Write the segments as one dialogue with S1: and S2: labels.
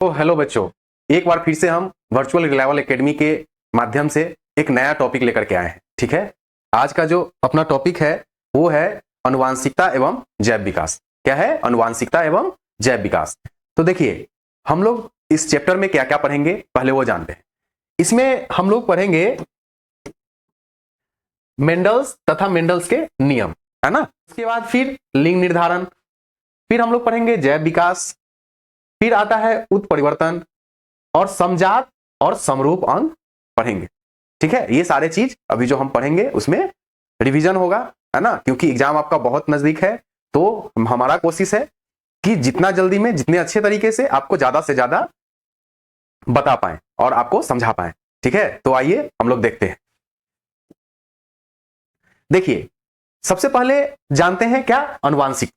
S1: तो हेलो बच्चों, एक बार फिर से हम वर्चुअल रिलायबल एकेडमी के माध्यम से एक नया टॉपिक लेकर के आए हैं। ठीक है, आज का जो अपना टॉपिक है वो है आनुवांशिकता एवं जैव विकास। क्या है? आनुवांशिकता एवं जैव विकास। तो देखिए, हम लोग इस चैप्टर में क्या क्या पढ़ेंगे पहले वो जानते हैं। इसमें हम लोग पढ़ेंगे मेंडल्स तथा मेंडल्स के नियम, है ना। उसके बाद फिर लिंग निर्धारण, फिर हम लोग पढ़ेंगे जैव विकास, फिर आता है उत्परिवर्तन और समजात और समरूप अंग पढ़ेंगे। ठीक है, ये सारे चीज अभी जो हम पढ़ेंगे उसमें रिवीजन होगा, है ना, क्योंकि एग्जाम आपका बहुत नजदीक है। तो हमारा कोशिश है कि जितना जल्दी में जितने अच्छे तरीके से आपको ज्यादा से ज्यादा बता पाए और आपको समझा पाए। ठीक है, तो आइए हम लोग देखते हैं। देखिए, सबसे पहले जानते हैं क्या आनुवांशिक।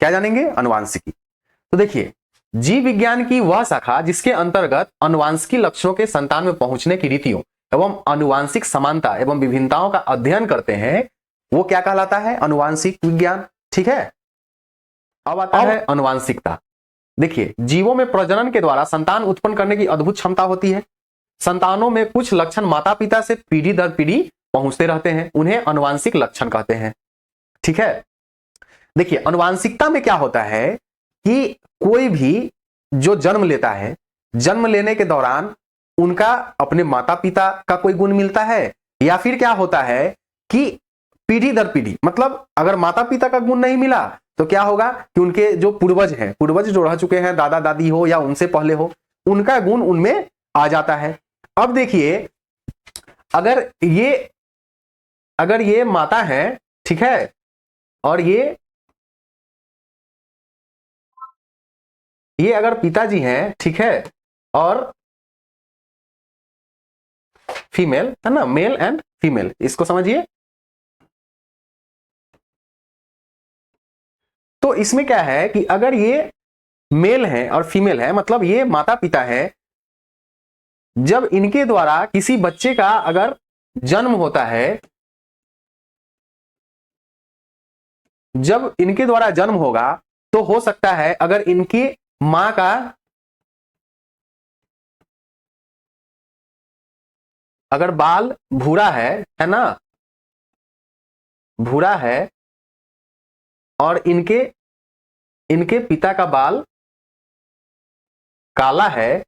S1: क्या जानेंगे? आनुवांशिकी। तो देखिए, जीव विज्ञान की वह शाखा जिसके अंतर्गत आनुवांशिकी लक्षणों के संतान में पहुंचने की रीतियों एवं आनुवांशिक समानता एवं विभिन्नताओं का अध्ययन करते हैं, वो क्या कहलाता है? आनुवांशिक विज्ञान। ठीक है, अब आता है आनुवांशिकता। देखिए, जीवों में प्रजनन के द्वारा संतान उत्पन्न करने की अद्भुत क्षमता होती है। संतानों में कुछ लक्षण माता पिता से पीढ़ी दर पीढ़ी पहुंचते रहते हैं, उन्हें आनुवांशिक लक्षण कहते हैं। ठीक है, देखिए आनुवांशिकता में क्या होता है कि कोई भी जो जन्म लेता है, जन्म लेने के दौरान उनका अपने माता पिता का कोई गुण मिलता है, या फिर क्या होता है कि पीढ़ी दर पीढ़ी, मतलब अगर माता पिता का गुण नहीं मिला तो क्या होगा कि उनके जो पूर्वज हैं, पूर्वज जो रह चुके हैं, दादा दादी हो या उनसे पहले हो, उनका गुण उनमें आ जाता है। अब देखिए, अगर ये माता है, ठीक है, और ये अगर पिताजी हैं, ठीक है, और फीमेल है ना, मेल एंड फीमेल, इसको समझिए। तो इसमें क्या है कि अगर ये मेल है और फीमेल है, मतलब ये माता पिता है, जब इनके द्वारा किसी बच्चे का अगर जन्म होता है, जब इनके द्वारा जन्म होगा तो हो सकता है अगर इनकी मां का अगर बाल भूरा है ना, भूरा है, और इनके पिता का बाल काला है,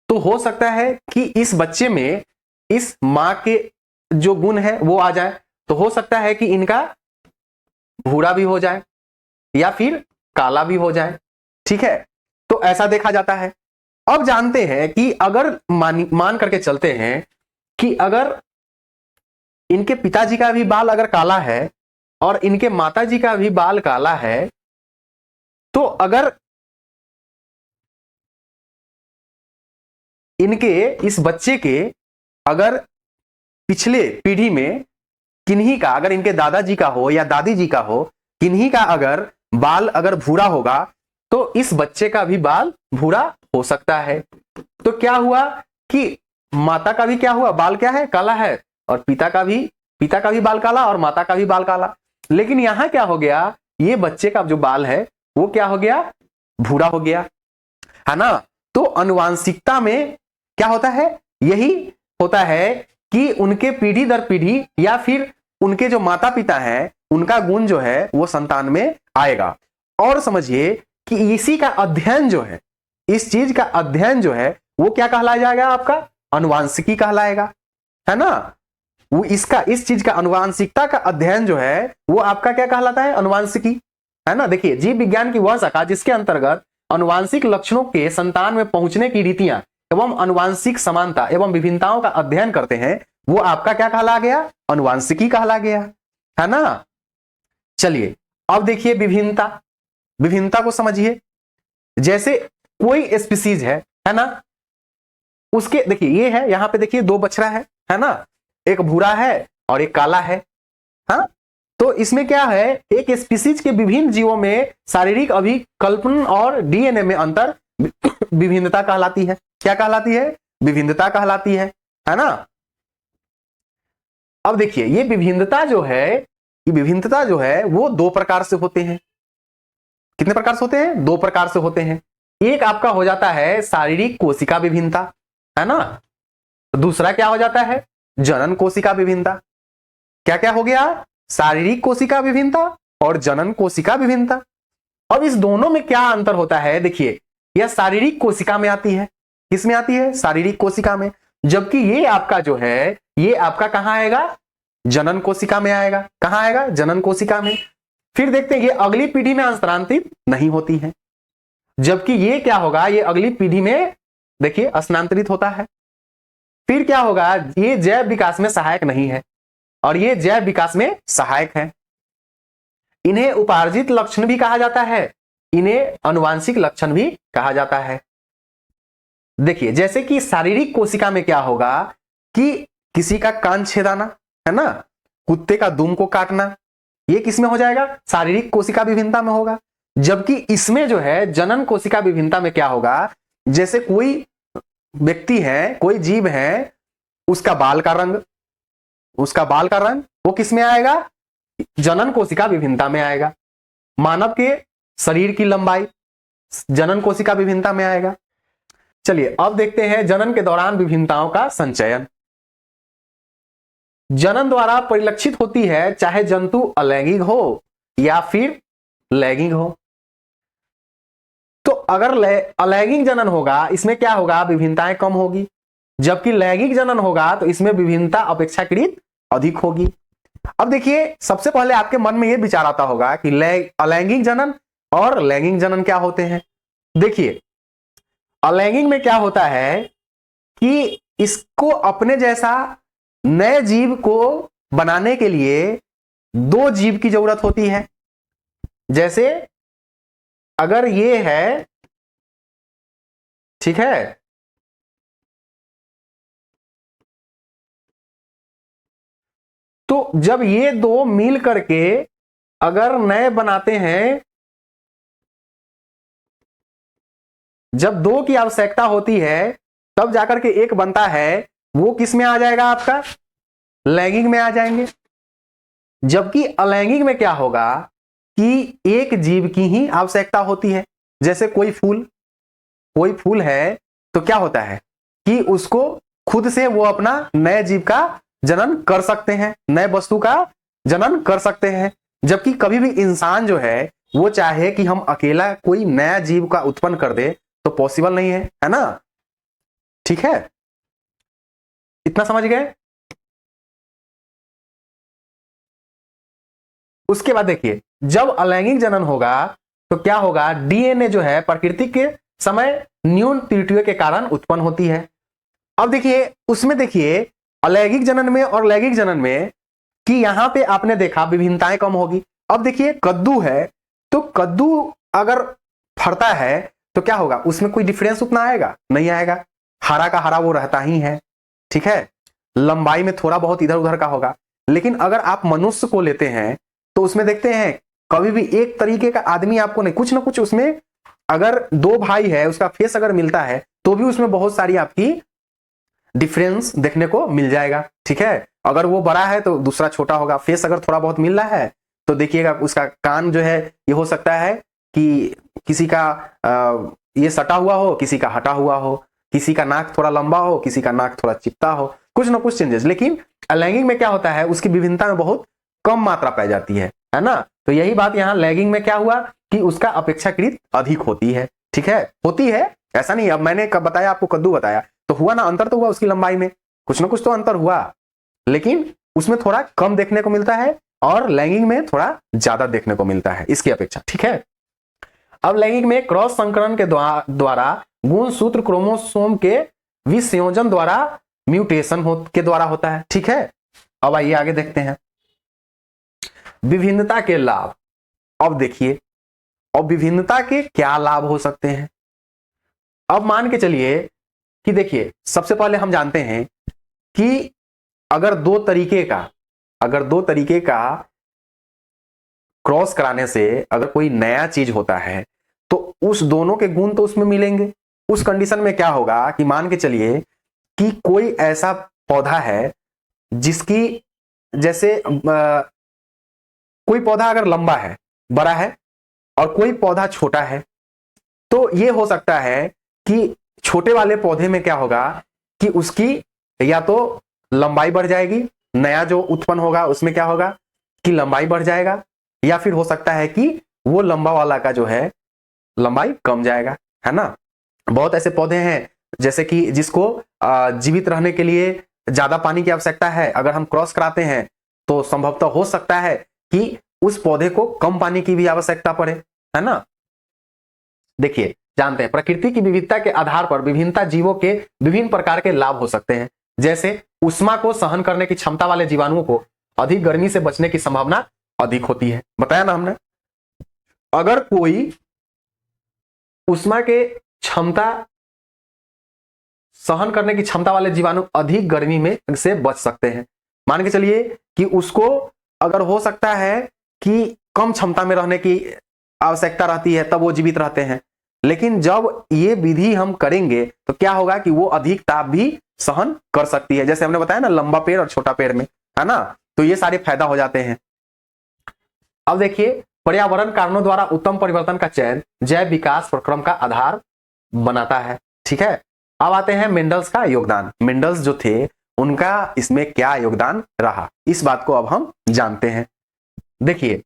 S1: तो हो सकता है कि इस बच्चे में इस मां के जो गुण है वो आ जाए। तो हो सकता है कि इनका भूरा भी हो जाए या फिर काला भी हो जाए। ठीक है, तो ऐसा देखा जाता है। अब जानते हैं कि अगर मान करके चलते हैं कि अगर इनके पिताजी का भी बाल अगर काला है और इनके माताजी का भी बाल काला है, तो अगर इनके इस बच्चे के अगर पिछले पीढ़ी में किन्हीं का, अगर इनके दादाजी का हो या दादी जी का हो, किन्हीं का अगर बाल अगर भूरा होगा तो इस बच्चे का भी बाल भूरा हो सकता है। तो क्या हुआ कि माता का भी क्या हुआ, बाल क्या है, काला है, और पिता का भी बाल काला और माता का भी बाल काला। लेकिन यहां क्या हो गया, ये बच्चे का जो बाल है वो क्या हो गया, भूरा हो गया, है ना। तो आनुवांशिकता में क्या होता है, यही होता है कि उनके पीढ़ी दर पीढ़ी या फिर उनके जो माता पिता हैं उनका गुण जो है वो संतान में आएगा। और समझिए कि इसी का अध्ययन जो है, इस चीज का अध्ययन जो है वो क्या कहलाया जाएगा, आपका आनुवांशिकी कहलाएगा, है ना। वो इस चीज का आनुवांशिकता का अध्ययन जो है वो आपका क्या कहलाता है, आनुवांशिकी, है ना। देखिए, जीव विज्ञान की वह शाखा जिसके अंतर्गत आनुवांशिक लक्षणों के संतान में पहुंचने की रीतियां एवं आनुवांशिक समानता एवं विभिन्नताओं का अध्ययन करते हैं, वो आपका क्या कहला गया, आनुवांशिकी कहला गया, है ना। चलिए, अब देखिए विभिन्नता को समझिए। जैसे कोई स्पीसीज है ना, उसके देखिए ये है, यहां पे देखिए दो बछड़ा है ना, एक भूरा है और एक काला है। हाँ, तो इसमें क्या है, एक स्पीसीज के विभिन्न जीवों में शारीरिक अभिकल्पन और डीएनए में अंतर विभिन्नता कहलाती है। क्या कहलाती है, विभिन्नता कहलाती है ना। अब देखिए, ये विभिन्नता जो है वो दो प्रकार से होते हैं। कितने प्रकार से होते हैं, दो प्रकार से होते हैं। एक आपका हो जाता है शारीरिक कोशिका विभिन्नता, है ना। तो दूसरा क्या हो जाता है, जनन कोशिका विभिन्नता। क्या क्या हो गया, शारीरिक कोशिका विभिन्नता और जनन कोशिका विभिन्नता। अब इस दोनों में क्या अंतर होता है, देखिए यह शारीरिक कोशिका में आती है। किस में आती है, शारीरिक कोशिका में, जबकि ये आपका जो है ये आपका कहां आएगा, जनन कोशिका में आएगा। कहां आएगा, जनन कोशिका में। फिर देखते हैं ये अगली पीढ़ी में स्थानांतरित नहीं होती है, जबकि ये क्या होगा, ये अगली पीढ़ी में देखिए स्थानांतरित होता है। फिर क्या होगा, ये जैव विकास में सहायक नहीं है और ये जैव विकास में सहायक है। इन्हें उपार्जित लक्षण भी कहा जाता है, इन्हें अनुवांशिक लक्षण भी कहा जाता है। देखिए जैसे कि शारीरिक कोशिका में क्या होगा कि किसी का कान छेदाना, है ना, कुत्ते का दुम को काटना, ये किसमें हो जाएगा, शारीरिक कोशिका विभिन्नता में होगा। जबकि इसमें जो है जनन कोशिका विभिन्नता में क्या होगा, जैसे कोई व्यक्ति है, कोई जीव है, उसका बाल का रंग वो किस में आएगा, जनन कोशिका विभिन्नता में आएगा। मानव के शरीर की लंबाई जनन कोशिका विभिन्नता में आएगा। चलिए अब देखते हैं जनन के दौरान विभिन्नताओं का संचयन। जनन द्वारा परिलक्षित होती है, चाहे जंतु अलैंगिक हो या फिर लैंगिक हो। तो अगर अलैंगिक जनन होगा, इसमें क्या होगा, विभिन्नताएं कम होगी, जबकि लैंगिक जनन होगा तो इसमें विभिन्नता अपेक्षाकृत अधिक होगी। अब देखिए सबसे पहले आपके मन में यह विचार आता होगा कि अलैंगिक जनन और लैंगिक जनन क्या होते हैं। देखिए अलैंगिक में क्या होता है कि इसको अपने जैसा नए जीव को बनाने के लिए दो जीव की जरूरत होती है। जैसे अगर ये है, ठीक है, तो जब ये दो मिल करके अगर नए बनाते हैं, जब दो की आवश्यकता होती है तब जाकर के एक बनता है, वो किस में आ जाएगा, आपका लैंगिक में आ जाएंगे। जबकि अलैंगिक में क्या होगा कि एक जीव की ही आवश्यकता होती है। जैसे कोई फूल है तो क्या होता है कि उसको खुद से वो अपना नए जीव का जनन कर सकते हैं, नए वस्तु का जनन कर सकते हैं। जबकि कभी भी इंसान जो है वो चाहे कि हम अकेला कोई नया जीव का उत्पन्न कर दे तो पॉसिबल नहीं है, है ना। ठीक है, इतना समझ गए। उसके बाद देखिए जब अलैंगिक जनन होगा तो क्या होगा, डीएनए जो है प्रकृति के समय न्यून त्रुटियों के कारण उत्पन्न होती है। अब देखिए उसमें देखिए अलैंगिक जनन में और लैंगिक जनन में कि यहां पे आपने देखा विभिन्नताएं कम होगी। अब देखिए कद्दू है तो कद्दू अगर फरता है तो क्या होगा, उसमें कोई डिफरेंस उतना आएगा नहीं आएगा, हरा का हरा वो रहता ही है, ठीक है। लंबाई में थोड़ा बहुत इधर उधर का होगा। लेकिन अगर आप मनुष्य को लेते हैं तो उसमें देखते हैं कभी भी एक तरीके का आदमी आपको नहीं, कुछ ना कुछ उसमें, अगर दो भाई है उसका फेस अगर मिलता है तो भी उसमें बहुत सारी आपकी डिफरेंस देखने को मिल जाएगा, ठीक है। अगर वो बड़ा है तो दूसरा छोटा होगा। फेस अगर थोड़ा बहुत मिल रहा है तो देखिएगा उसका कान जो है ये हो सकता है कि किसी का ये सटा हुआ हो, किसी का हटा हुआ हो, किसी का नाक थोड़ा लंबा हो, किसी का नाक थोड़ा चिपटा हो, कुछ ना कुछ चेंजेस। लेकिन लैंगिक में क्या होता है, उसकी विभिन्नता में बहुत कम मात्रा पाई जाती है ना। तो यही बात यहाँ लैंगिक में क्या हुआ कि उसका अपेक्षाकृत अधिक होती है, ठीक है, होती है, ऐसा नहीं। अब मैंने कब बताया आपको, कद्दू बताया तो हुआ ना, अंतर तो हुआ उसकी लंबाई में, कुछ ना कुछ तो अंतर हुआ, लेकिन उसमें थोड़ा कम देखने को मिलता है और लैंगिक में थोड़ा ज्यादा देखने को मिलता है इसकी अपेक्षा, ठीक है। अब लैंगिक में क्रॉस संकरण के द्वारा गुणसूत्र क्रोमोसोम के विसंयोजन द्वारा म्यूटेशन के द्वारा होता है, ठीक है। अब आइए आगे देखते हैं विभिन्नता के लाभ। अब देखिए अब विभिन्नता के क्या लाभ हो सकते हैं। अब मान के चलिए कि देखिए सबसे पहले हम जानते हैं कि अगर दो तरीके का क्रॉस कराने से अगर कोई नया चीज होता है तो उस दोनों के गुण तो उसमें मिलेंगे। उस कंडीशन में क्या होगा कि मान के चलिए कि कोई ऐसा पौधा है जिसकी, जैसे कोई पौधा अगर लंबा है, बड़ा है, और कोई पौधा छोटा है, तो ये हो सकता है कि छोटे वाले पौधे में क्या होगा कि उसकी या तो लंबाई बढ़ जाएगी, नया जो उत्पन्न होगा उसमें क्या होगा कि लंबाई बढ़ जाएगा, या फिर हो सकता है कि वो लंबा वाला का जो है लंबाई कम जाएगा, है ना। बहुत ऐसे पौधे हैं जैसे कि जिसको जीवित रहने के लिए ज्यादा पानी की आवश्यकता है, अगर हम क्रॉस कराते हैं तो संभवतः हो सकता है कि उस पौधे को कम पानी की भी आवश्यकता पड़े, है ना। देखिए, जानते हैं प्रकृति की विविधता के आधार पर विभिन्नता जीवों के विभिन्न प्रकार के लाभ हो सकते हैं। जैसे उष्मा को सहन करने की क्षमता वाले जीवाणुओं को अधिक गर्मी से बचने की संभावना अधिक होती है, बताया ना हमने। अगर कोई उष्मा के क्षमता सहन करने की क्षमता वाले जीवाणु अधिक गर्मी में से बच सकते हैं। मान के चलिए कि उसको अगर हो सकता है कि कम क्षमता में रहने की आवश्यकता रहती है तब वो जीवित रहते हैं, लेकिन जब ये विधि हम करेंगे तो क्या होगा कि वो अधिक ताप भी सहन कर सकती है। जैसे हमने बताया ना, लंबा पेड़ और छोटा पेड़ में, है ना, तो ये सारे फायदा हो जाते हैं। अब देखिए, पर्यावरण कारणों द्वारा उत्तम परिवर्तन का चयन जैव विकास प्रक्रम का आधार बनाता है। ठीक है, अब आते हैं मेंडल्स का योगदान। मेंडल्स जो थे उनका इसमें क्या योगदान रहा, इस बात को अब हम जानते हैं। देखिए,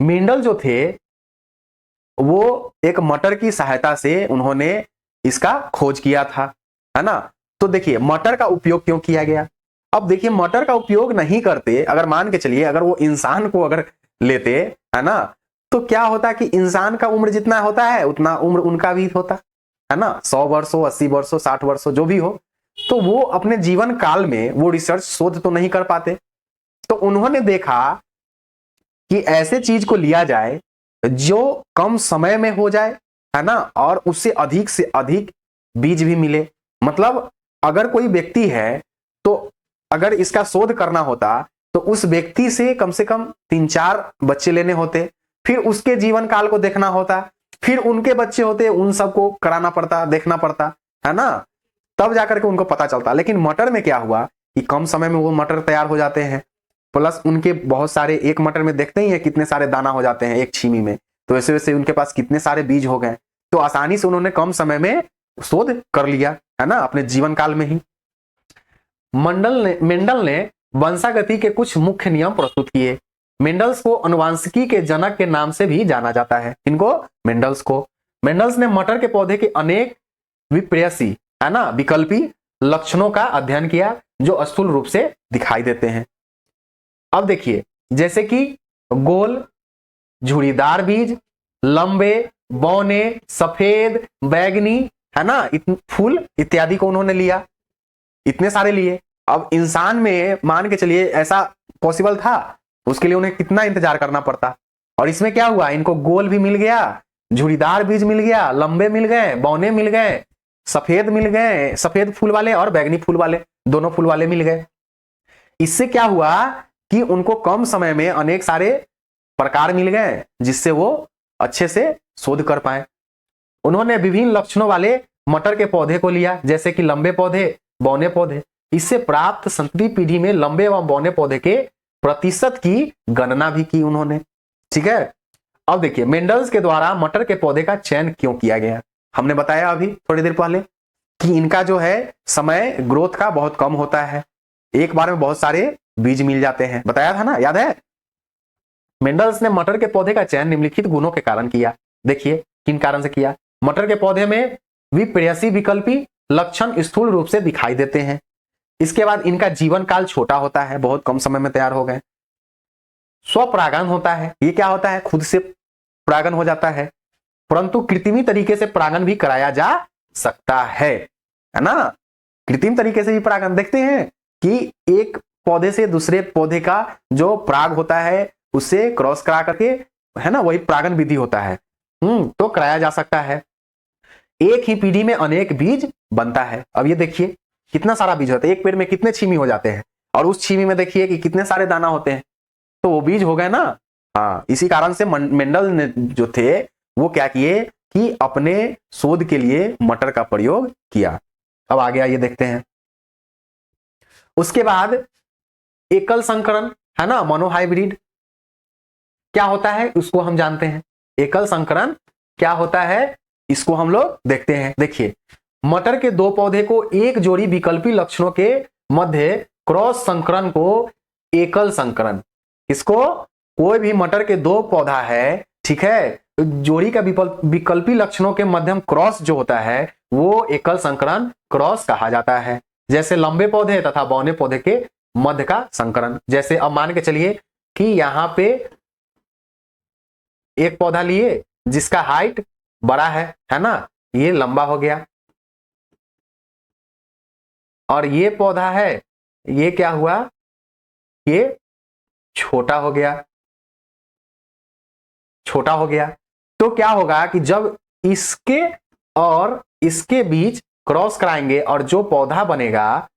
S1: मेंडल जो थे वो एक मटर की सहायता से उन्होंने इसका खोज किया था, है ना। तो देखिए, मटर का उपयोग क्यों किया गया। अब देखिए, मटर का उपयोग नहीं करते, अगर मान के चलिए अगर वो इंसान को अगर लेते, है ना, तो क्या होता कि इंसान का उम्र जितना होता है उतना उम्र उनका भी होता, है ना, 100 वर्षों 80 वर्षों 60 वर्षों जो भी हो, तो वो अपने जीवन काल में वो रिसर्च शोध तो नहीं कर पाते। तो उन्होंने देखा कि ऐसे चीज को लिया जाए जो कम समय में हो जाए, है ना, और उससे अधिक बीज भी मिले। मतलब अगर कोई व्यक्ति है तो अगर इसका शोध करना होता तो उस व्यक्ति से कम 3-4 बच्चे लेने होते, फिर उसके जीवन काल को देखना होता, फिर उनके बच्चे होते उन सबको कराना पड़ता, देखना पड़ता, है ना, तब जाकर के उनको पता चलता। लेकिन मटर में क्या हुआ कि कम समय में वो मटर तैयार हो जाते हैं, प्लस उनके बहुत सारे, एक मटर में देखते ही है कितने सारे दाना हो जाते हैं एक छीमी में, तो ऐसे वैसे उनके पास कितने सारे बीज हो गए, तो आसानी से उन्होंने कम समय में शोध कर लिया, है ना, अपने जीवन काल में ही। मेंडल ने वंशागति के कुछ मुख्य नियम प्रस्तुत किए। मेंडल्स को अनुवांशिकी के जनक के नाम से भी जाना जाता है। इनको मेंडल्स को मेंडल्स ने मटर के पौधे के अनेक विप्रेयसी, है ना, विकल्पी लक्षणों का अध्ययन किया जो स्थूल रूप से दिखाई देते हैं। अब देखिए, जैसे कि गोल, झुड़ीदार बीज, लंबे, बौने, सफेद, बैगनी, है ना, फूल इत्यादि को उन्होंने लिया, इतने सारे लिए। अब इंसान में मान के चलिए ऐसा पॉसिबल था, उसके लिए उन्हें कितना इंतजार करना पड़ता। और इसमें क्या हुआ, इनको गोल भी मिल गया, झुड़ीदार बीज मिल गया, लंबे मिल गए, बौने मिल गए, सफेद मिल गए, सफेद फूल वाले और बैगनी फूल वाले, दोनों फूल वाले मिल गए। इससे क्या हुआ कि उनको कम समय में अनेक सारे प्रकार मिल गए जिससे वो अच्छे से शोध कर पाए। उन्होंने विभिन्न लक्षणों वाले मटर के पौधे को लिया, जैसे कि लंबे पौधे, बौने पौधे। इससे प्राप्त संतति पीढ़ी में लंबे एवं बौने पौधे के प्रतिशत की गणना भी की उन्होंने। ठीक है, अब देखिए, मेंडल्स के द्वारा मटर के पौधे का चयन क्यों किया गया। हमने बताया अभी थोड़ी देर पहले कि इनका जो है समय ग्रोथ का बहुत कम होता है, एक बार में बहुत सारे बीज मिल जाते हैं, बताया था ना, याद है। मेंडल्स ने मटर के पौधे का चयन निम्नलिखित गुणों के कारण किया। देखिए किन कारण से किया। मटर के पौधे में विप्रेयसी विकल्पी लक्षण स्थूल रूप से दिखाई देते हैं। इसके बाद इनका जीवन काल छोटा होता है, बहुत कम समय में तैयार हो गए। स्वपरागन होता है, ये क्या होता है, खुद से परागन हो जाता है, परंतु कृत्रिमी तरीके से परागन भी कराया जा सकता है ना। कृत्रिम तरीके से भी परागन देखते हैं कि एक पौधे से दूसरे पौधे का जो पराग होता है उससे क्रॉस करा करके, है ना, वही परागन विधि होता है, तो कराया जा सकता है। एक ही पीढ़ी में अनेक बीज बनता है। अब ये देखिए कितना सारा बीज होता है, एक पेड़ में कितने छीमी हो जाते हैं, और उस छीमी में देखिए कि कितने सारे दाना होते हैं, तो वो बीज हो गए ना। हाँ, इसी कारण से मेंडल ने जो थे वो क्या किए कि अपने शोध के लिए मटर का प्रयोग किया। अब आगे आइए देखते हैं। उसके बाद एकल संकरण, है ना, मोनोहाइब्रिड क्या होता है उसको हम जानते हैं। एकल संकरण क्या होता है इसको हम लोग देखते हैं। देखिए, मटर के दो पौधे को एक जोड़ी विकल्पी लक्षणों के मध्य क्रॉस संकरण को एकल संकरण। इसको, कोई भी मटर के दो पौधा है, ठीक है, जोड़ी का विकल्पी लक्षणों के मध्यम क्रॉस जो होता है वो एकल संकरण क्रॉस कहा जाता है। जैसे लंबे पौधे तथा बौने पौधे के मध्य का संकरण। जैसे अब मान के चलिए कि यहां पे एक पौधा लिए जिसका हाइट बड़ा है ना, ये लंबा हो गया, और ये पौधा है, ये क्या हुआ, ये छोटा हो गया, छोटा हो गया। तो क्या होगा कि जब इसके और इसके बीच क्रॉस कराएंगे और जो पौधा बनेगा,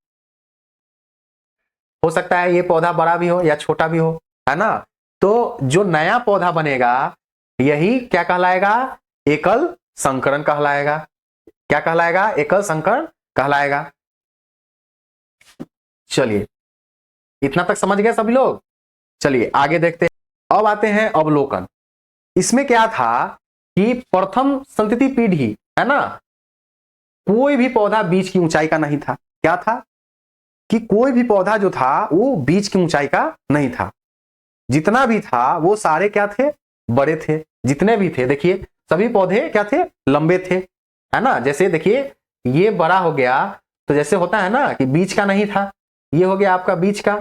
S1: हो सकता है ये पौधा बड़ा भी हो या छोटा भी हो, है ना, तो जो नया पौधा बनेगा यही क्या कहलाएगा, एकल संकरण कहलाएगा। क्या कहलाएगा, एकल संकरण कहलाएगा। चलिए, इतना तक समझ गए सभी लोग। चलिए आगे देखते हैं। अब आते हैं अवलोकन। इसमें क्या था कि प्रथम संतति पीढ़ी, है ना, कोई भी पौधा बीज की ऊंचाई का नहीं था। क्या था कि कोई भी पौधा जो था वो बीज की ऊंचाई का नहीं था। जितना भी था वो सारे क्या थे, बड़े थे। जितने भी थे, देखिए सभी पौधे क्या थे, लंबे थे, है ना। जैसे देखिए ये बड़ा हो गया, तो जैसे होता है ना कि बीज का नहीं था, ये हो गया आपका बीज का,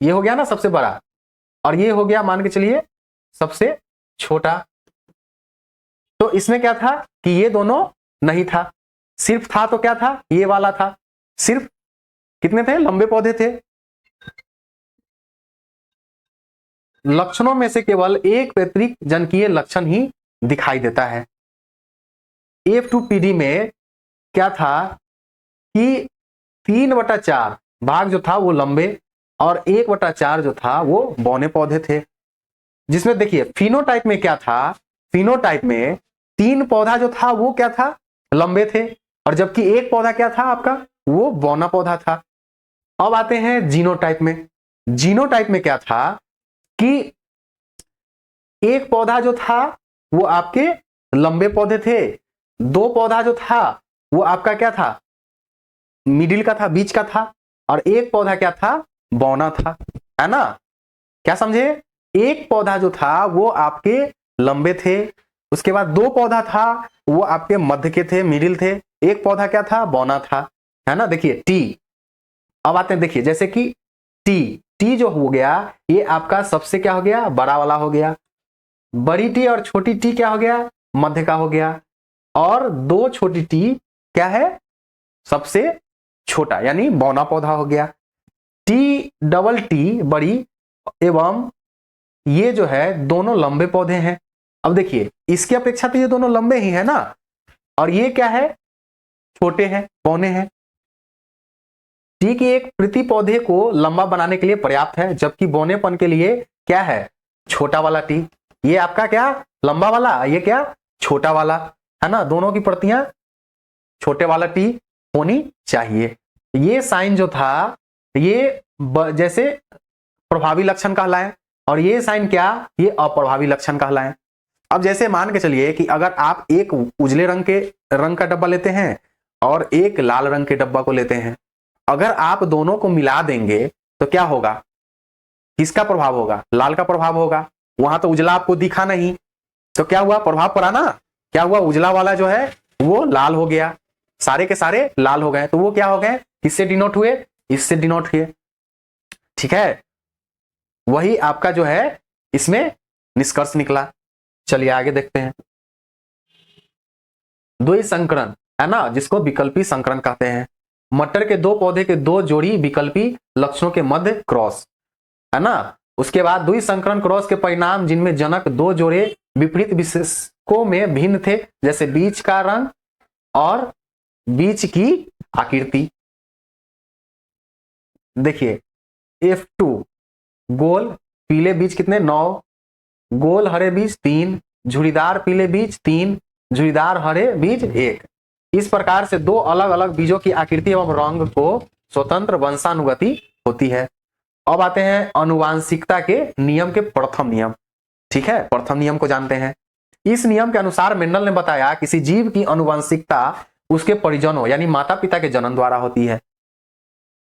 S1: ये हो गया ना सबसे बड़ा, और ये हो गया मान के चलिए सबसे छोटा। तो इसमें क्या था कि ये दोनों नहीं था, सिर्फ था तो क्या था, ये वाला था। सिर्फ कितने थे, लंबे पौधे थे। लक्षणों में से केवल एक पैतृक जनकीय लक्षण ही दिखाई देता है। F2PD में क्या था कि 3/4 भाग जो था वो लंबे और 1/4 जो था वो बौने पौधे थे। जिसमें देखिए फिनोटाइप में क्या था, फिनोटाइप में 3 पौधा जो था वो क्या था, लंबे थे, और जबकि एक पौधा क्या था आपका, वो बौना पौधा था। अब आते हैं जीनोटाइप में। जीनोटाइप में क्या था कि एक पौधा जो था वो आपके लंबे पौधे थे, दो पौधा जो था वो आपका क्या था, मिडिल का था, बीच का था, और एक पौधा क्या था, बौना था, है ना। क्या समझे, एक पौधा जो था वो आपके लंबे थे, उसके बाद दो पौधा था वो आपके मध्य के थे, मिडिल थे, एक पौधा क्या था, बौना था, है ना। देखिए टी, अब आते हैं, देखिए जैसे कि टी जो हो गया ये आपका सबसे क्या हो गया, बड़ा वाला हो गया। बड़ी टी और छोटी टी क्या हो गया, मध्य का हो गया, और दो छोटी टी क्या है, सबसे छोटा, यानी बौना पौधा हो गया। T बड़ी एवं ये जो है दोनों लंबे पौधे हैं। अब देखिए इसकी अपेक्षा तो ये दोनों लंबे ही है ना, और ये क्या है, छोटे हैं, बौने हैं। टी की एक प्रति पौधे को लंबा बनाने के लिए पर्याप्त है, जबकि बौनेपन के लिए क्या है, छोटा वाला टी। ये आपका क्या, लंबा वाला, ये क्या, छोटा वाला, है ना। दोनों की प्रतियां छोटे वाला टी होनी चाहिए। ये साइन जो था ये जैसे प्रभावी लक्षण कहलाए, और ये साइन क्या, ये अप्रभावी लक्षण कहलाए। अब जैसे मान के चलिए कि अगर आप एक उजले रंग का डब्बा लेते हैं और एक लाल रंग के डब्बा को लेते हैं, अगर आप दोनों को मिला देंगे तो क्या होगा, किसका प्रभाव होगा, लाल का प्रभाव होगा। वहां तो उजला आपको दिखा नहीं, तो क्या हुआ, प्रभाव पड़ा ना। क्या हुआ, उजला वाला जो है वो लाल हो गया, सारे के सारे लाल हो गए, तो वो क्या हो गए, किससे डिनोट हुए, इससे डिनोट हुए, ठीक है। वही आपका जो है इसमें निष्कर्ष निकला। चलिए आगे देखते हैं। द्वि संकरण, है ना, जिसको विकल्पी संकरण कहते हैं। मटर के दो पौधे के दो जोड़ी विकल्पी लक्षणों के मध्य क्रॉस, है ना। उसके बाद द्वि संकरण क्रॉस के परिणाम जिनमें जनक दो जोड़े विपरीत विशेषकों में भिन्न थे, जैसे बीज का रंग और बीज की आकृति। देखिए F2 गोल पीले बीज कितने, 9, गोल हरे बीज 3, झुरीदार पीले बीज 3, झुरीदार हरे बीज 1। इस प्रकार से दो अलग अलग बीजों की आकृति एवं रंग को स्वतंत्र वंशानुगति होती है। अब आते हैं अनुवांशिकता के नियम के प्रथम नियम, ठीक है, प्रथम नियम को जानते हैं। इस नियम के अनुसार मेंडल ने बताया किसी जीव की आनुवंशिकता उसके परिजनों यानी माता पिता के जन्म द्वारा होती है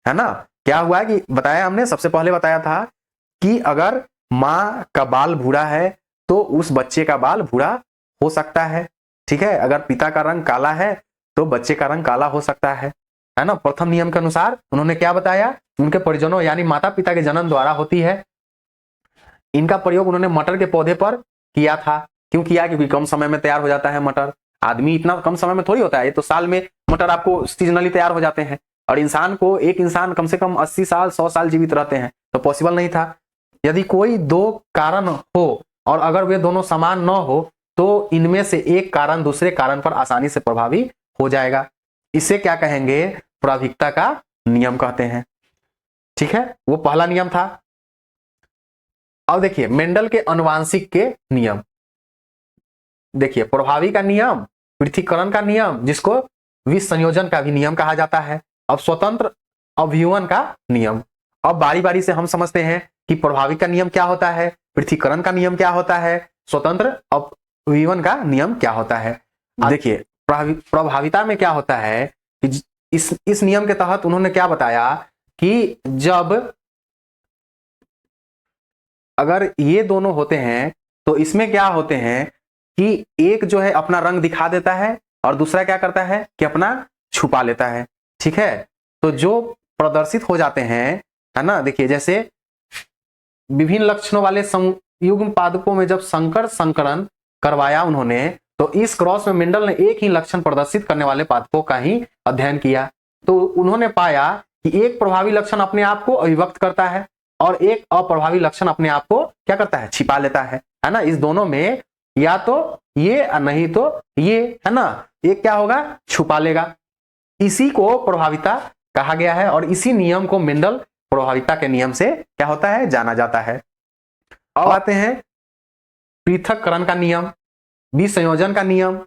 S1: ना। क्या हुआ कि बताया हमने, सबसे पहले बताया था कि अगर माँ का बाल भूरा है तो उस बच्चे का बाल भूरा हो सकता है, ठीक है। अगर पिता का रंग काला है तो बच्चे का रंग काला हो सकता है ना। प्रथम नियम के अनुसार उन्होंने क्या बताया, उनके परिजनों यानी माता पिता के जन्म द्वारा होती है। इनका प्रयोग उन्होंने मटर के पौधे पर किया था। क्यों किया? क्योंकि कम समय में तैयार हो जाता है मटर। आदमी इतना कम समय में थोड़ी होता है, ये तो साल में मटर आपको सीजनली तैयार हो जाते हैं। और इंसान को, एक इंसान कम से कम 80 साल 100 साल जीवित रहते हैं, तो पॉसिबल नहीं था। यदि कोई दो कारण हो और अगर वे दोनों समान न हो तो इनमें से एक कारण दूसरे कारण पर आसानी से प्रभावी हो जाएगा। इसे क्या कहेंगे? प्राभिकता का नियम कहते हैं, ठीक है। वो पहला नियम था। अब देखिए मेंडल के अनुवांशिक के नियम। देखिए प्रभावी का नियम, पृथक्करण का नियम, जिसको विसंयोजन का भी नियम कहा जाता है। अब स्वतंत्र अभियुवन का नियम। अब बारी बारी से हम समझते हैं कि प्रभावी का नियम क्या होता है, पृथक्करण का नियम क्या होता है, स्वतंत्र अभियुवन का नियम क्या होता है। देखिए प्रभाविता में क्या होता है कि इस नियम के तहत उन्होंने क्या बताया कि जब अगर ये दोनों होते हैं तो इसमें क्या होते हैं कि एक जो है अपना रंग दिखा देता है और दूसरा क्या करता है कि अपना छुपा लेता है, ठीक है। तो जो प्रदर्शित हो जाते हैं, है ना। देखिए जैसे विभिन्न लक्षणों वाले संयुग्म पादपों में जब संकर संकरण करवाया उन्होंने, तो इस क्रॉस में मेंडल ने एक ही लक्षण प्रदर्शित करने वाले पादपों का ही अध्ययन किया। तो उन्होंने पाया कि एक प्रभावी लक्षण अपने आप को अभिव्यक्त करता है और एक अप्रभावी लक्षण अपने आप को क्या करता है? छिपा लेता है ना। इस दोनों में या तो ये नहीं तो ये, है ना। एक क्या होगा? छुपा लेगा। इसी को प्रभाविता कहा गया है और इसी नियम को मेंडल प्रभाविता के नियम से क्या होता है? जाना जाता है। अब आते हैं पृथक्करण का नियम, विसंयोजन का नियम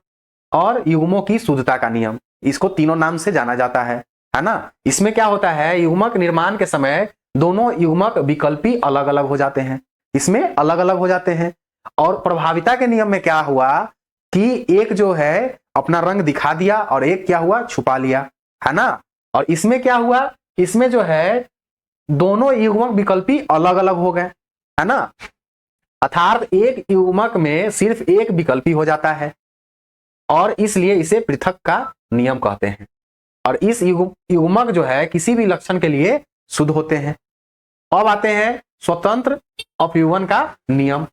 S1: और युग्मों की शुद्धता का नियम। इसको तीनों नाम से जाना जाता है ना। इसमें क्या होता है? युग्मक निर्माण के समय दोनों युग्मक विकल्पी अलग अलग हो जाते हैं, इसमें अलग अलग हो जाते हैं। और प्रभाविता के नियम में क्या हुआ कि एक जो है अपना रंग दिखा दिया और एक क्या हुआ? छुपा लिया, है ना। और इसमें क्या हुआ? इसमें जो है दोनों युग्मक विकल्पी अलग अलग हो गए, है ना। अर्थात एक युग्मक में सिर्फ एक विकल्पी हो जाता है और इसलिए इसे पृथक का नियम कहते हैं। और इस युग्मक जो है किसी भी लक्षण के लिए शुद्ध होते हैं। अब आते हैं स्वतंत्र अपयुवन का नियम,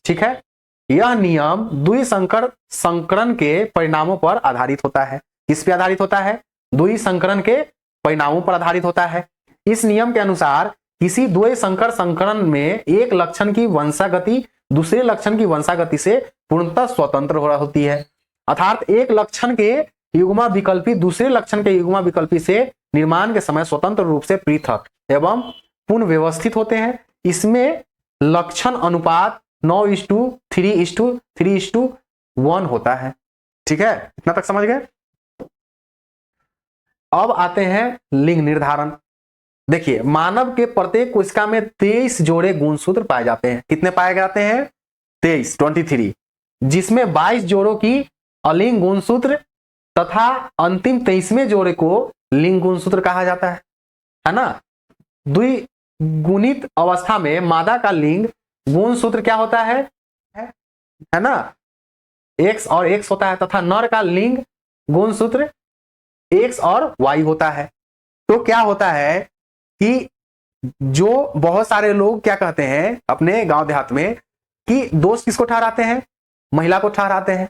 S1: ठीक है। यह नियम द्विसंकर संकरण के परिणामों पर आधारित होता है। किस पे आधारित होता है? द्विसंकरण के परिणामों पर आधारित होता है। इस नियम के अनुसार किसी द्विसंकर संकरण में एक लक्षण की वंशागति दूसरे लक्षण की वंशागति से पूर्णतः स्वतंत्र होती है। अर्थात एक लक्षण के युग्मा विकल्पी दूसरे लक्षण के युग्मा विकल्पी से निर्माण के समय स्वतंत्र रूप से पृथक एवं पुनः व्यवस्थित होते हैं। इसमें लक्षण अनुपात 9:3:3:1 होता है, ठीक है। इतना तक समझ गए। अब आते हैं लिंग निर्धारण। देखिए मानव के प्रत्येक कोशिका में 23 जोड़े गुणसूत्र पाए जाते हैं। कितने पाए जाते हैं? 23, जिसमें 22 जोड़ों की अलिंग गुणसूत्र तथा अंतिम 23वें जोड़े को लिंग गुणसूत्र कहा जाता है ना। द्विगुणित अवस्था में मादा का लिंग गुणसूत्र क्या होता है ना, X और X होता है तथा नर का लिंग गुणसूत्र X और Y होता है। तो क्या होता है कि जो बहुत सारे लोग क्या कहते हैं अपने गांव देहात में कि दोष किसको ठहराते हैं? महिला को ठहराते हैं।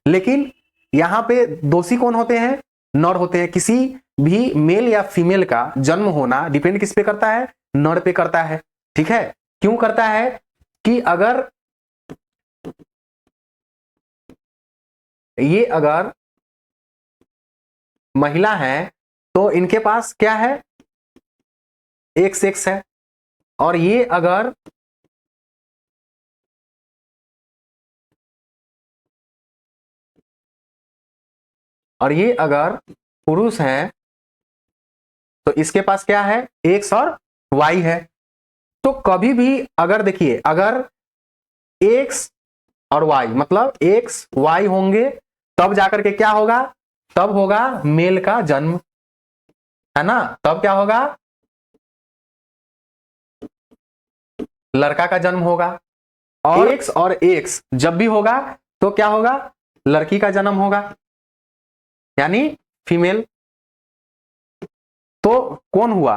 S1: लेकिन यहां पे दोषी कौन होते हैं? नर होते हैं। किसी भी मेल या फीमेल का जन्म होना डिपेंड किस पे करता है? नर पे करता है, ठीक है। क्यों करता है कि अगर महिला है तो इनके पास क्या है? एक सेक्स है। और ये अगर पुरुष है तो इसके पास क्या है? एक्स और वाई है। तो कभी भी अगर देखिए अगर एक्स और वाई, मतलब एक्स वाई होंगे तब जाकर के क्या होगा, तब होगा मेल का जन्म, है ना, तब क्या होगा, लड़का का जन्म होगा। और एक्स और एक्स जब भी होगा तो क्या होगा, लड़की का जन्म होगा, यानी फीमेल। तो कौन हुआ,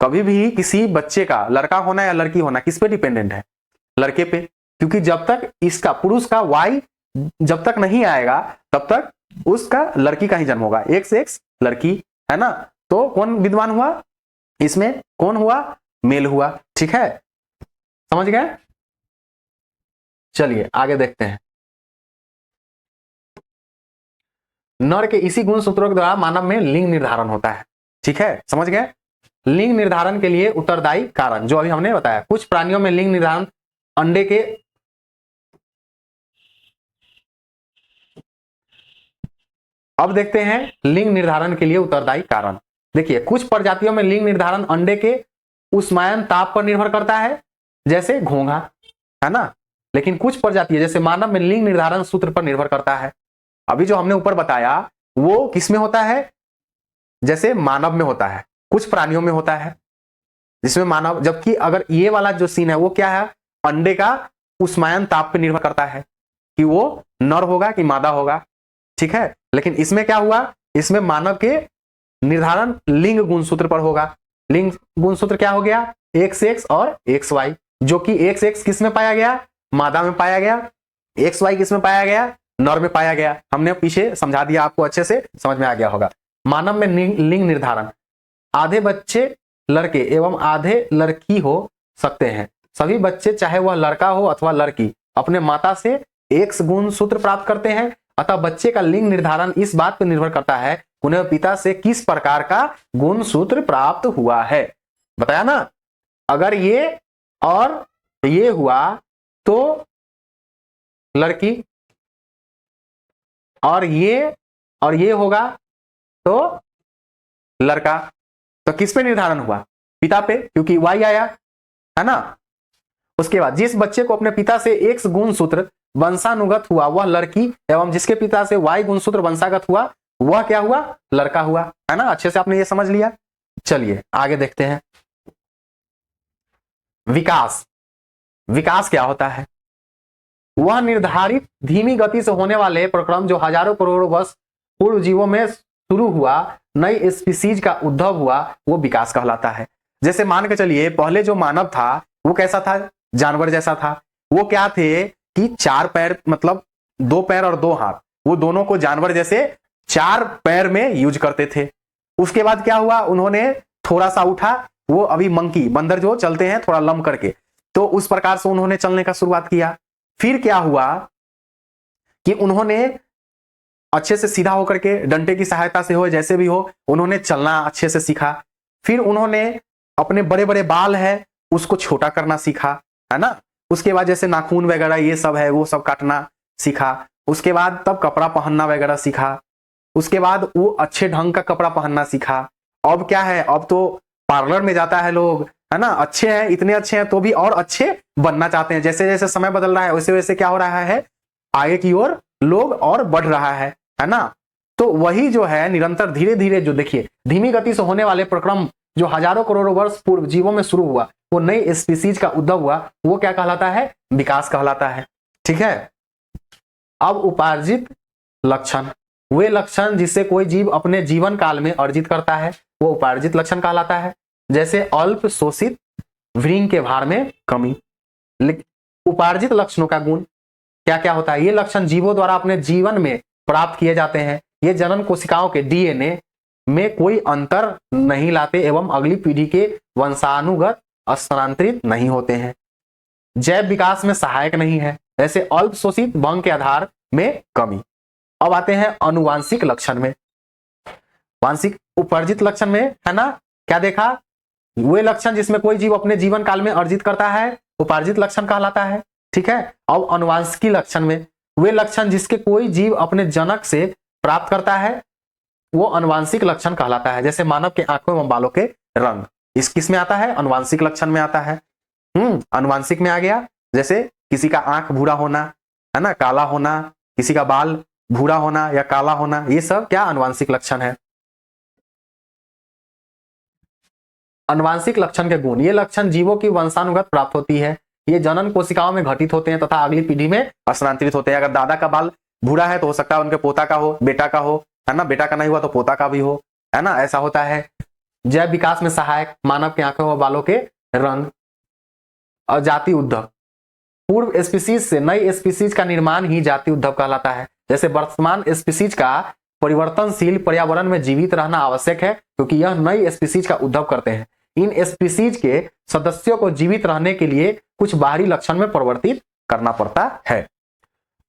S1: कभी भी किसी बच्चे का लड़का होना या लड़की होना किस पे डिपेंडेंट है, लड़के पे, क्योंकि जब तक इसका पुरुष का वाई जब तक नहीं आएगा तब तक उसका लड़की का ही जन्म होगा, एक्स एक्स लड़की, है ना। तो कौन विद्वान हुआ इसमें, कौन हुआ, मेल हुआ, ठीक है, समझ गए। चलिए आगे देखते हैं। नर के इसी गुण सूत्रों के द्वारा मानव में लिंग निर्धारण होता है, ठीक है, समझ गए। लिंग निर्धारण के लिए उत्तरदायी कारण जो अभी हमने बताया, कुछ प्राणियों में लिंग निर्धारण अंडे के, अब देखते हैं लिंग निर्धारण के लिए उत्तरदायी कारण। देखिए कुछ प्रजातियों में लिंग निर्धारण अंडे के उष्मायन ताप पर निर्भर करता है, जैसे घोंघा, है ना, लेकिन कुछ प्रजातियां जैसे मानव में लिंग निर्धारण सूत्र पर निर्भर करता है। अभी जो हमने ऊपर बताया वो किस में होता है, जैसे मानव में होता है, कुछ प्राणियों में होता है जिसमें मानव, जबकि अगर ये वाला जो सीन है वो क्या है, अंडे का उष्मायन ताप पर निर्भर करता है कि वो नर होगा कि मादा होगा, ठीक है। लेकिन इसमें क्या हुआ, इसमें मानव के निर्धारण लिंग गुणसूत्र पर होगा। लिंग गुणसूत्र क्या हो गया, एक्स एक्स और एक्स वाई, जो कि एक्स एक्स किस में पाया गया, मादा में पाया गया, एक्स वाई किस में पाया गया, नर में पाया गया। हमने पीछे समझा दिया, आपको अच्छे से समझ में आ गया होगा। मानव में लिंग निर्धारण, आधे बच्चे लड़के एवं आधे लड़की हो सकते हैं। सभी बच्चे चाहे वह लड़का हो अथवा लड़की अपने माता से एक्स गुण सूत्र प्राप्त करते हैं, अतः बच्चे का लिंग निर्धारण इस बात पर निर्भर करता है उन्हें पिता से किस प्रकार का गुण सूत्र प्राप्त हुआ है। बताया ना, अगर ये और ये हुआ तो लड़की, और ये होगा तो लड़का। तो किस पे निर्धारण हुआ, पिता पे, क्योंकि वाई आया, है ना। उसके बाद जिस बच्चे को अपने पिता से एक्स गुण सूत्र वंशानुगत हुआ वह लड़की, एवं जिसके पिता से वाई गुण सूत्र वंशागत हुआ वह क्या हुआ, लड़का हुआ, है ना। अच्छे से आपने ये समझ लिया। चलिए आगे देखते हैं। विकास, विकास क्या होता है, वह निर्धारित धीमी गति से होने वाले प्रक्रम जो हजारों करोड़ों वर्ष पूर्व जीवों में शुरू हुआ, नई स्पीसीज का उद्भव हुआ, वो विकास कहलाता है। जैसे मान के चलिए पहले जो मानव था वो कैसा था, जानवर जैसा था। वो क्या थे कि 4 पैर, मतलब 2 पैर और 2 हाथ, वो दोनों को जानवर जैसे 4 पैर में यूज करते थे। उसके बाद क्या हुआ, उन्होंने थोड़ा सा उठा, वो अभी मंकी बंदर जो चलते हैं थोड़ा लम करके, तो उस प्रकार से उन्होंने चलने का शुरुआत किया। फिर क्या हुआ कि उन्होंने अच्छे से सीधा होकर के डंडे की सहायता से हो जैसे भी हो उन्होंने चलना अच्छे से सीखा। फिर उन्होंने अपने बड़े बड़े बाल है उसको छोटा करना सीखा, है ना। उसके बाद जैसे नाखून वगैरह ये सब है वो सब काटना सीखा। उसके बाद तब कपड़ा पहनना वगैरह सीखा। उसके बाद वो अच्छे ढंग का कपड़ा पहनना सीखा। अब क्या है, अब तो पार्लर में जाता है लोग, है ना, अच्छे हैं, इतने अच्छे हैं तो भी और अच्छे बनना चाहते हैं। जैसे जैसे समय बदल रहा है वैसे वैसे क्या हो रहा है, आगे की ओर लोग और बढ़ रहा है ना। तो वही जो है निरंतर धीरे धीरे जो देखिए धीमी गति से होने वाले प्रक्रम जो हजारों करोड़ों वर्ष पूर्व जीवों में शुरू हुआ, वो नई स्पीसीज का उद्भव हुआ, वो क्या कहलाता है, विकास कहलाता है, ठीक है। अब उपार्जित लक्षण, वे लक्षण जिससे कोई जीव अपने जीवन काल में अर्जित करता है वो उपार्जित लक्षण कहलाता है। जैसे अल्प शोषित भ्रूण के भार में कमी। उपार्जित लक्षणों का गुण क्या क्या होता है, ये लक्षण जीवों द्वारा अपने जीवन में प्राप्त किए जाते हैं। ये जनन कोशिकाओं के डीएनए में कोई अंतर नहीं लाते एवं अगली पीढ़ी के वंशानुगत स्थानांतरित नहीं होते हैं। जैव विकास में सहायक नहीं है, जैसे अल्प शोषित भंग के आधार में कमी। अब आते हैं अनुवांशिक लक्षण में। वांशिक उपार्जित लक्षण में है ना, क्या देखा, वे लक्षण जिसमें कोई जीव अपने जीवन काल में अर्जित करता है उपार्जित लक्षण कहलाता है, ठीक है। अब अनुवांशिकी लक्षण में वे लक्षण जिसके कोई जीव अपने जनक से प्राप्त करता है वो अनुवांशिक लक्षण कहलाता है। जैसे मानव के आंखों एवं बालों के रंग, इस किस में आता है, अनुवांशिक लक्षण में आता है। अनुवांशिक में आ गया। जैसे किसी का आंख भूरा होना, है ना, काला होना, किसी का बाल भूरा होना या काला होना, ये सब क्या आनुवांशिक लक्षण है। आनुवांशिक लक्षण के गुण, ये लक्षण जीवों की वंशानुगत प्राप्त होती है। ये जनन कोशिकाओं में घटित होते हैं तथा अगली पीढ़ी में स्थानांतरित होते हैं। अगर दादा का बाल भूरा है तो हो सकता है उनके पोता का हो, बेटा का हो, है ना, बेटा का नहीं हुआ तो पोता का भी हो, है ना, ऐसा होता है। जैव विकास में सहायक, मानव की आंखों व बालों के रंग। और जाति उद्धव, पूर्व स्पीसीज से नई स्पीसीज का निर्माण ही जाति उद्धव कहलाता है। जैसे वर्तमान स्पीसीज का परिवर्तनशील पर्यावरण में जीवित रहना आवश्यक है, क्योंकि यह नई स्पीसीज का उद्धव करते हैं। इन स्पीसीज के सदस्यों को जीवित रहने के लिए कुछ बाहरी लक्षण में परिवर्तित करना पड़ता है।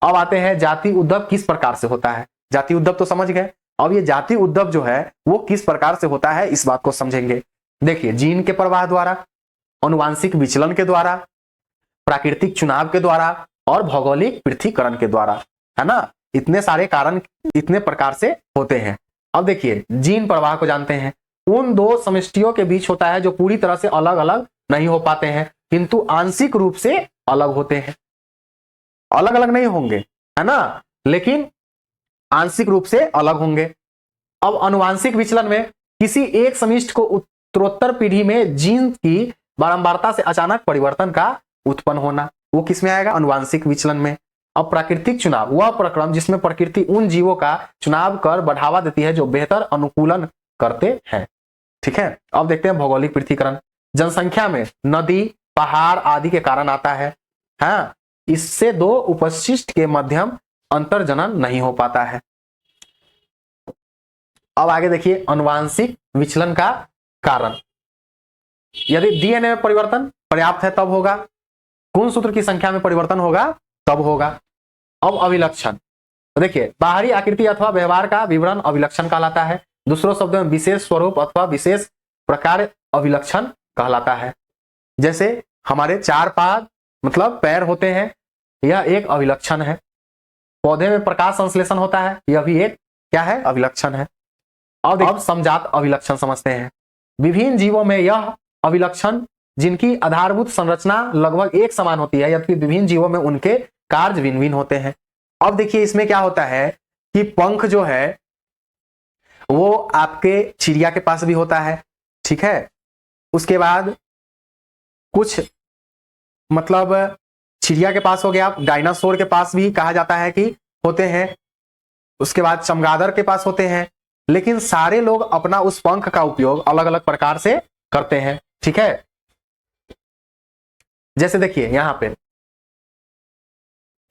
S1: अब आते हैं जाति उद्धव किस प्रकार से होता है। जाति उद्धव तो समझ गए, अब ये जाति उद्धव जो है वो किस प्रकार से होता है इस बात को समझेंगे। देखिए, जीन के प्रवाह द्वारा, आनुवांशिक विचलन के द्वारा, प्राकृतिक चुनाव के द्वारा और भौगोलिक पृथ्वीकरण के द्वारा, है ना, इतने सारे कारण इतने प्रकार से होते हैं। अब देखिए, जीन प्रवाह को जानते हैं, उन दो समष्टियों के बीच होता है जो पूरी तरह से अलग अलग नहीं हो पाते हैं, किंतु आंशिक रूप से अलग होते हैं। अलग अलग नहीं होंगे, है ना, लेकिन आंशिक रूप से अलग होंगे। अब आनुवांशिक विचलन में किसी एक समिष्ट को उत्तरोत्तर पीढ़ी में जीन की बारंबारता से अचानक परिवर्तन का उत्पन्न होना, वो किस में आएगा, आनुवांशिक विचलन में। अब प्राकृतिक चुनाव, वह प्रक्रम जिसमें प्रकृति उन जीवों का चुनाव कर बढ़ावा देती है जो बेहतर अनुकूलन करते हैं। ठीक है, अब देखते हैं भौगोलिक पृथ्वीकरण। जनसंख्या में नदी, पहाड़ आदि के कारण आता है। हाँ, इससे दो उपशिष्ट के मध्यम अंतर्जनन नहीं हो पाता है। अब आगे देखिए, आनुवांशिक विचलन का कारण। यदि डीएनए में परिवर्तन पर्याप्त है तब होगा, गुणसूत्र की संख्या में परिवर्तन होगा तब होगा। अब अभिलक्षण, तो देखिए, बाहरी आकृति अथवा व्यवहार का विवरण अभिलक्षण कहलाता है। दूसरों शब्दों में विशेष स्वरूप अथवा विशेष प्रकार अभिलक्षण कहलाता है। जैसे हमारे 4 पाद मतलब पैर होते हैं, यह एक अभिलक्षण है। पौधे में प्रकाश संश्लेषण होता है, यह भी एक क्या है, अभिलक्षण है। अब समजात अभिलक्षण समझते हैं। विभिन्न जीवों में यह अभिलक्षण जिनकी आधारभूत संरचना लगभग एक समान होती है, यद्यपि विभिन्न जीवों में उनके कार्य भिन्न भिन्न होते हैं। अब देखिए, इसमें क्या होता है कि पंख जो है वो आपके चिड़िया के पास भी होता है, ठीक है। उसके बाद कुछ मतलब चिड़िया के पास हो गया, डायनासोर के पास भी कहा जाता है कि होते हैं। उसके बाद चमगादड़ के पास होते हैं, लेकिन सारे लोग अपना उस पंख का उपयोग अलग अलग प्रकार से करते हैं, ठीक है। जैसे देखिए यहां पे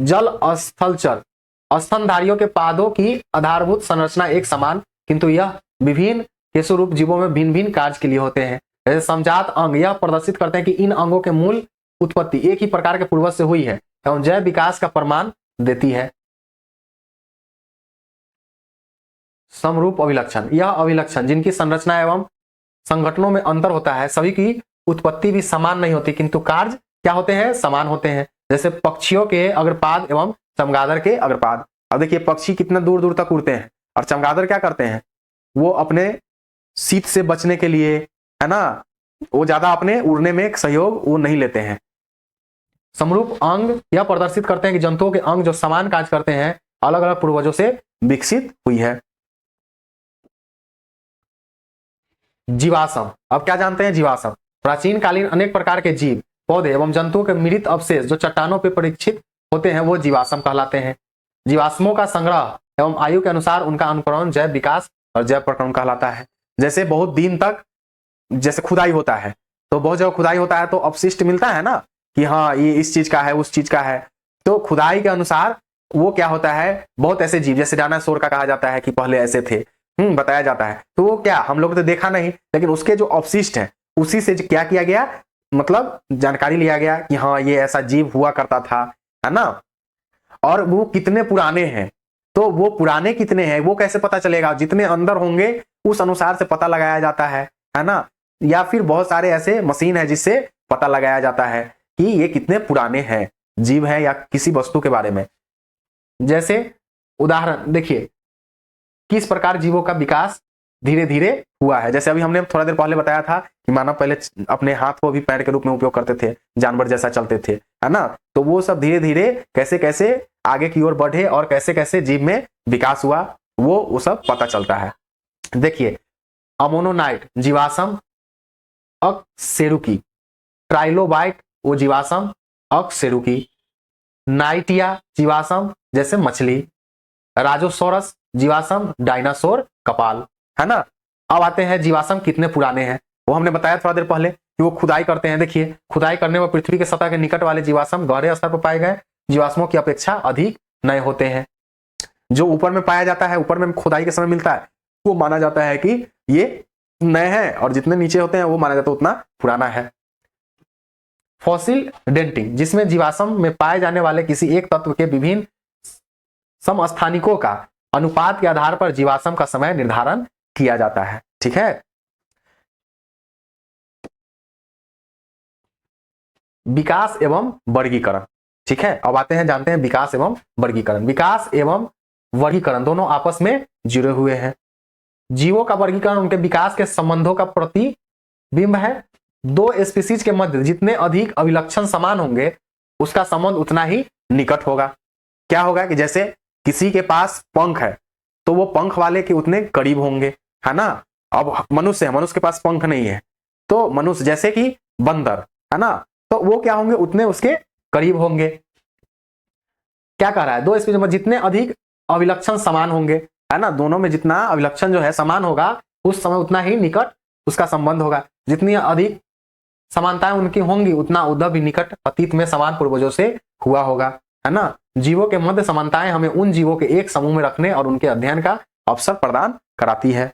S1: जल स्थलचर स्तनधारियों के पादों की आधारभूत संरचना एक समान, किंतु यह विभिन्न केशरूप जीवों में भिन्न भिन्न कार्य के लिए होते हैं। जैसे समजात अंग यह प्रदर्शित करते हैं कि इन अंगों के मूल उत्पत्ति एक ही प्रकार के पूर्वज से हुई है एवं जैव विकास का प्रमाण देती है। समरूप अभिलक्षण, यह अभिलक्षण जिनकी संरचना एवं संगठनों में अंतर होता है, सभी की उत्पत्ति भी समान नहीं होती किंतु कार्य क्या होते हैं, समान होते हैं। जैसे पक्षियों के अग्रपाद एवं चमगादड़ के अग्रपाद। अब देखिए, पक्षी कितना दूर दूर तक उड़ते हैं और चमगादड़ क्या करते हैं, वो अपने शीत से बचने के लिए, है ना, वो ज्यादा अपने उड़ने में सहयोग वो नहीं लेते हैं। समरूप अंग यह प्रदर्शित करते हैं कि जंतुओं के अंग जो समान कार्य करते हैं अलग अलग पूर्वजों से विकसित हुई है। जीवाश्म, अब क्या जानते हैं जीवाश्म, प्राचीन कालीन अनेक प्रकार के जीव, पौधे एवं जंतुओं के मृत अवशेष जो चट्टानों पर परीक्षित होते हैं वो जीवाश्म कहलाते हैं। जीवाश्मों का संग्रह एवं आयु के अनुसार उनका अनुकरण जैव विकास और जैव प्रक्रमण कहलाता है। जैसे बहुत दिन तक जैसे खुदाई होता है, तो बहुत जगह खुदाई होता है तो अपशिष्ट मिलता है ना कि हाँ ये इस चीज का है उस चीज का है, तो खुदाई के अनुसार वो क्या होता है, बहुत ऐसे जीव जैसे डायनासोर का कहा जाता है कि पहले ऐसे थे, बताया जाता है, तो वो क्या हम लोग तो देखा नहीं, लेकिन उसके जो अवशिष्ट है उसी से क्या किया गया, मतलब जानकारी लिया गया कि हाँ ये ऐसा जीव हुआ करता था, है ना। और वो कितने पुराने हैं, तो वो पुराने कितने हैं वो कैसे पता चलेगा, जितने अंदर होंगे उस अनुसार से पता लगाया जाता है ना। या फिर बहुत सारे ऐसे मशीन है जिससे पता लगाया जाता है कि ये कितने पुराने हैं जीव है या किसी वस्तु के बारे में। जैसे उदाहरण देखिए, किस प्रकार जीवों का विकास धीरे धीरे हुआ है। जैसे अभी हमने थोड़ा देर पहले बताया था कि मानव पहले अपने हाथ को भी पैर के रूप में उपयोग करते थे, जानवर जैसा चलते थे, है ना। तो वो सब धीरे धीरे कैसे कैसे आगे की ओर बढ़े और कैसे कैसे जीव में विकास हुआ वो सब पता चलता है। देखिए, अमोनोनाइट जीवाश्म अकशेरुकी, ट्राइलोबाइट वो जीवाश्म अकशेरुकी, नाइटिया जीवाश्म जैसे मछली, राजोसोरस जीवाश्म डायनासोर कपाल, है ना। अब आते हैं जीवाश्म कितने पुराने हैं, वो हमने बताया थोड़ा देर पहले कि वो खुदाई करते हैं। देखिए, खुदाई करने में पृथ्वी के सतह के निकट वाले जीवाश्म गहरे स्तर पर पाए गए जीवाश्मों की अपेक्षा अधिक नए होते हैं। जो ऊपर में पाया जाता है, ऊपर में खुदाई के समय मिलता है, वो माना जाता है कि ये नए हैं, और जितने नीचे होते हैं वो माना जाता है उतना पुराना है। फॉसिल डेंटिंग, जिसमें जीवाश्म में पाए जाने वाले किसी एक तत्व के विभिन्न समस्थानिकों का अनुपात के आधार पर जीवाश्म का समय निर्धारण किया जाता है। ठीक है। विकास एवं वर्गीकरण, ठीक है। अब आते हैं, जानते हैं विकास एवं वर्गीकरण। विकास एवं वर्गीकरण दोनों आपस में जुड़े हुए हैं। जीवों का वर्गीकरण उनके विकास के संबंधों का प्रतिबिंब है। दो स्पीसीज के मध्य जितने अधिक अभिलक्षण समान होंगे उसका संबंध उतना ही निकट होगा। क्या होगा कि जैसे किसी के पास पंख है तो वो पंख वाले के उतने करीब होंगे, है ना। अब मनुष्य है, मनुष्य के पास पंख नहीं है, तो मनुष्य जैसे कि बंदर, है ना, तो वो क्या होंगे, उतने उसके करीब होंगे। क्या कह रहा है, दो स्पीसीज में जितने अधिक अभिलक्षण समान होंगे, है ना, दोनों में जितना अभिलक्षण जो है समान होगा उस समय उतना ही निकट उसका संबंध होगा। जितनी अधिक समानताएं उनकी होंगी उतना उद्धव भी निकट अतीत में समान पूर्वजों से हुआ होगा, है ना। जीवों के मध्य समानताएं हमें उन जीवों के एक समूह में रखने और उनके अध्ययन का अवसर प्रदान कराती है।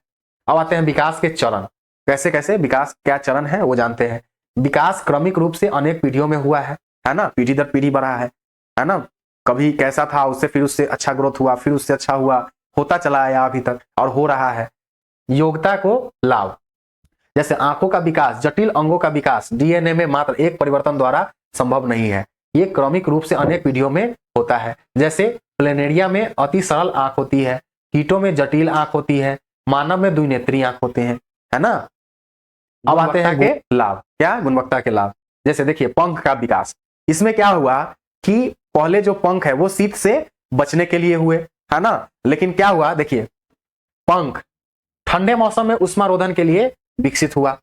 S1: अब आते हैं विकास के चरण, कैसे कैसे विकास क्या चरण है वो जानते हैं। विकास क्रमिक रूप से अनेक पीढ़ियों में हुआ है ना, पीढ़ी दर पीढ़ी बढ़ा है ना। कभी कैसा था, उससे फिर उससे अच्छा ग्रोथ हुआ, फिर उससे अच्छा हुआ, होता चला आया अभी तक और हो रहा है। योग्यता को लाभ, जैसे आंखों का विकास, जटिल अंगों का विकास डीएनए में मात्र एक परिवर्तन द्वारा संभव नहीं है, ये क्रमिक रूप से अनेक पीढ़ियों में होता है। जैसे प्लेनेरिया में अति सरल आंख होती है, कीटों में जटिल आंख होती है, मानव में द्विनेत्री आंख होते हैं, है ना। अब आते हैं के लाभ, क्या गुणवत्ता के लाभ। जैसे देखिए, पंख का विकास, इसमें क्या हुआ कि पहले जो पंख है वो शीत से बचने के लिए हुए, है ना। लेकिन क्या हुआ, देखिए, पंख ठंडे मौसम में उष्मारोधन के लिए विकसित हुआ।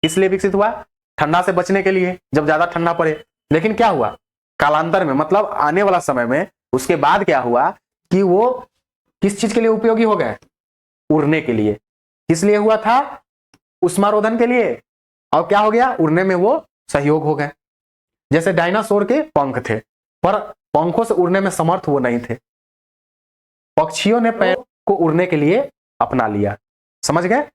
S1: इसलिए विकसित हुआ ठंडा से बचने के लिए, जब ज्यादा ठंडा पड़े। लेकिन क्या हुआ, कालांतर में, मतलब आने वाला समय में, उसके बाद क्या हुआ कि वो किस चीज के लिए उपयोगी हो गए, उड़ने के लिए। किस लिए हुआ था, उष्मारोधन के लिए, और क्या हो गया, उड़ने में वो सहयोग हो गए। जैसे डायनासोर के पंख थे पर पंखों से उड़ने में समर्थ वो नहीं थे, पक्षियों ने पैर को उड़ने के लिए अपना लिया। समझ गए,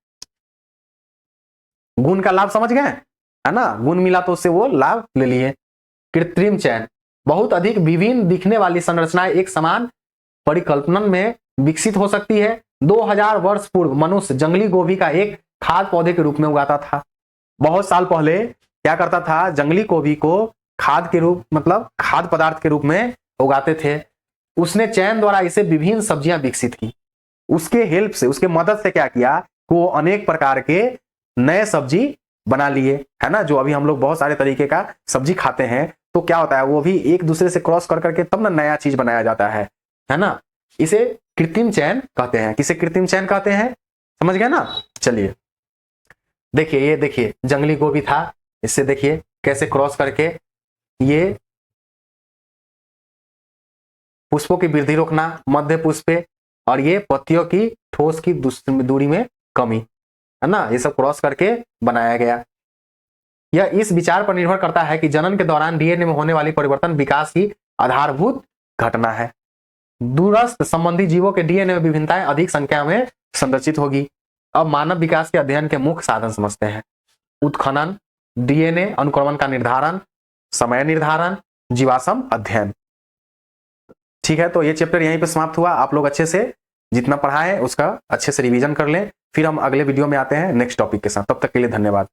S1: गुण का लाभ समझ गए, है ना। गुण मिला तो उससे वो लाभ ले लिए। कृत्रिम चयन, बहुत अधिक विभिन्न दिखने वाली संरचनाएं एक समान परिकल्पनन में विकसित हो सकती है। 2000 वर्ष पूर्व मनुष्य जंगली गोभी का एक खाद्य पौधे के रूप में उगाता था। बहुत साल पहले क्या करता था, जंगली गोभी को खाद्य के रूप, मतलब खाद्य पदार्थ के रूप में उगाते थे। उसने चयन द्वारा इसे विभिन्न सब्जियां विकसित की। उसके हेल्प से, उसके मदद से क्या किया कि वो अनेक प्रकार के नए सब्जी बना लिए, है ना। जो अभी हम लोग बहुत सारे तरीके का सब्जी खाते हैं, तो क्या होता है, वो भी एक दूसरे से क्रॉस कर करके तब ना नया चीज बनाया जाता है ना। इसे कृत्रिम चयन कहते हैं। किसे कृत्रिम चयन कहते हैं, समझ गए ना। चलिए देखिए, ये देखिए जंगली गोभी था, इससे देखिए कैसे क्रॉस करके ये पुष्पों की वृद्धि रोकना, मध्य पुष्पे, और ये पत्तियों की ठोस की दूरी में कमी, है ना, ये सब क्रॉस करके बनाया गया। यह इस विचार पर निर्भर करता है कि जनन के दौरान डीएनए में होने वाली परिवर्तन विकास की आधारभूत घटना है। दूरस्थ संबंधी जीवों के डीएनए में विभिन्नताएं अधिक संख्या में संरचित होगी। अब मानव विकास के अध्ययन के मुख्य साधन समझते हैं। उत्खनन, डीएनए अनुक्रमण का निर्धारण, समय निर्धारण, जीवाश्म अध्ययन। ठीक है, तो ये चैप्टर यहीं पे समाप्त हुआ। आप लोग अच्छे से जितना पढ़ा है उसका अच्छे से रिवीजन कर लें। फिर हम अगले वीडियो में आते हैं नेक्स्ट टॉपिक के साथ। तब तक के लिए धन्यवाद।